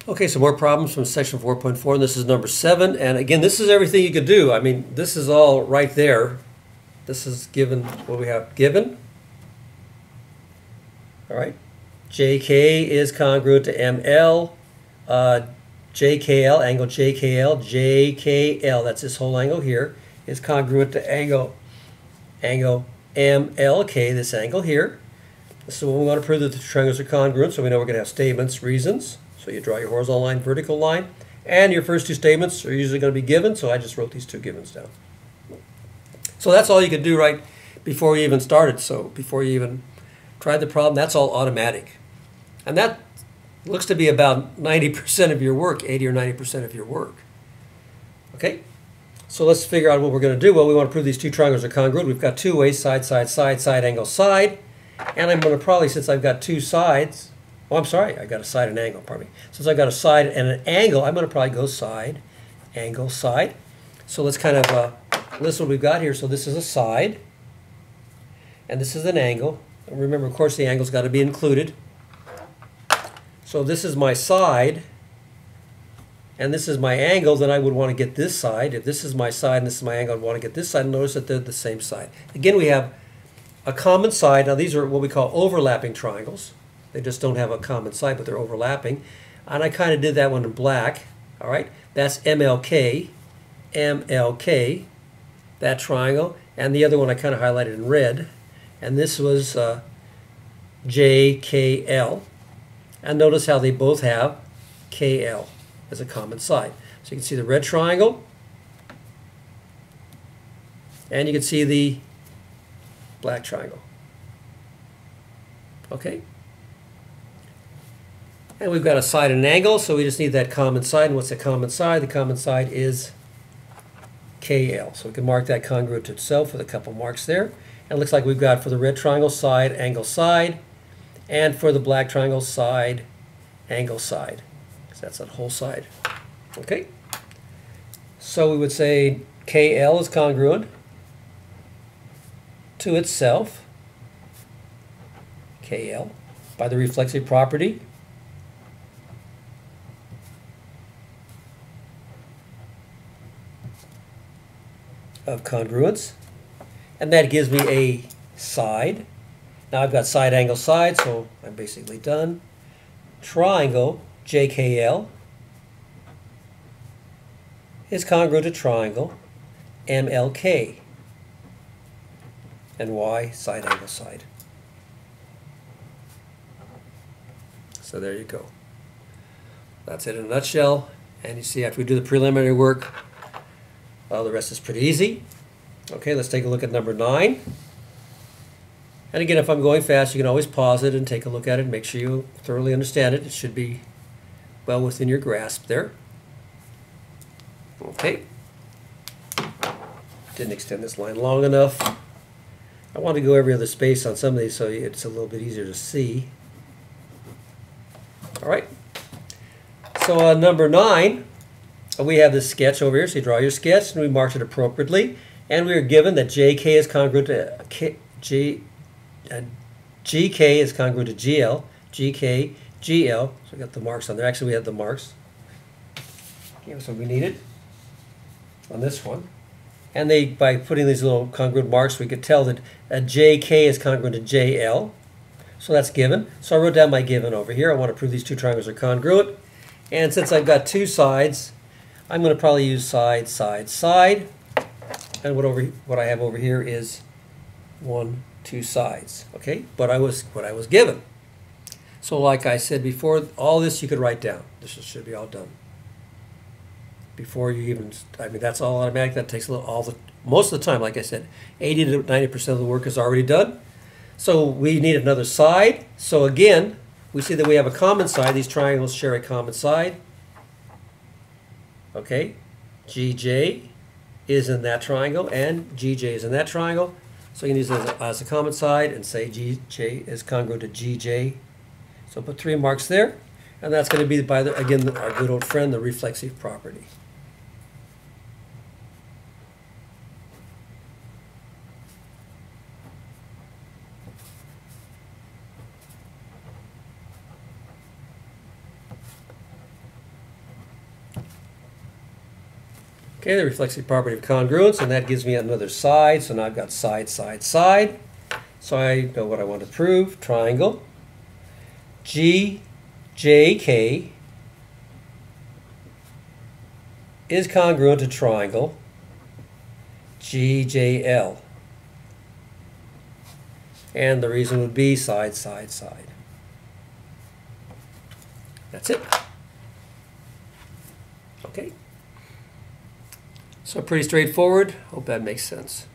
Okay, some more problems from section 4.4, and this is number 7. And again, this is everything you could do. I mean, this is all right there. This is given, what we have given. All right. JK is congruent to ML. JKL, angle JKL, JKL, that's this whole angle here, is congruent to angle MLK, this angle here. So we want to prove that the triangles are congruent, so we know we're going to have statements, reasons. So you draw your horizontal line, vertical line, and your first two statements are usually going to be given, so I just wrote these two givens down. So that's all you could do right before you even started. So before you even tried the problem, that's all automatic. And that looks to be about 90% of your work, 80 or 90% of your work. Okay? So let's figure out what we're going to do. Well, we want to prove these two triangles are congruent. We've got two ways, side, side, side, side, angle, side. And I'm going to probably, since I've got two sides, oh, I'm sorry, I got a side and angle, pardon me. Since I've got a side and an angle, I'm going to probably go side, angle, side. So let's kind of list what we've got here. So this is a side, and this is an angle. And remember, of course, the angle's got to be included. So this is my side, and this is my angle, then I would want to get this side. If this is my side and this is my angle, I'd want to get this side. And notice that they're the same side. Again, we have a common side. Now, these are what we call overlapping triangles. They just don't have a common side, but they're overlapping. And I kind of did that one in black. All right, that's MLK, MLK, that triangle. And the other one I kind of highlighted in red. And this was JKL. And notice how they both have KL as a common side. So you can see the red triangle, and you can see the black triangle. Okay? And we've got a side and an angle, so we just need that common side. And what's the common side? The common side is KL. So we can mark that congruent to itself with a couple marks there. And it looks like we've got for the red triangle, side, angle, side. And for the black triangle, side, angle, side. So that's that whole side. Okay? So we would say KL is congruent to itself, KL, by the reflexive property of congruence. And that gives me a side. Now I've got side, angle, side, so I'm basically done. Triangle, JKL, is congruent to triangle, MLK. And Y, side, angle, side. So there you go. That's it in a nutshell. And you see after we do the preliminary work, the rest is pretty easy. Okay, let's take a look at number 9. And again, if I'm going fast, you can always pause it and take a look at it and make sure you thoroughly understand it. It should be well within your grasp there. Okay. Didn't extend this line long enough. I want to go every other space on some of these so it's a little bit easier to see. All right. So number 9, we have this sketch over here. So you draw your sketch, and we marked it appropriately. And we are given that JK is congruent to GK is congruent to GL, GK, GL. So we got the marks on there. Actually, we have the marks. Okay, so we needed on this one. And by putting these little congruent marks, we could tell that JK is congruent to JL. So that's given. So I wrote down my given over here. I want to prove these two triangles are congruent. And since I've got two sides, I'm going to probably use side, side, side. And what I have over here is 1, 2 sides. Okay, but what I was given. So like I said before, all this you could write down. This should be all done before you even. I mean, that's all automatic. That takes most of the time. Like I said, 80 to 90% of the work is already done. So we need another side. So again, we see that we have a common side. These triangles share a common side. Okay, GJ is in that triangle, and GJ is in that triangle. So you can use it as a common side and say GJ is congruent to GJ. So put 3 marks there, and that's going to be, again, our good old friend, the reflexive property. Okay, the reflexive property of congruence, and that gives me another side. So now I've got side, side, side. So I know what I want to prove. Triangle GJK is congruent to triangle GJL. And the reason would be side, side, side. That's it. Okay. So pretty straightforward. Hope that makes sense.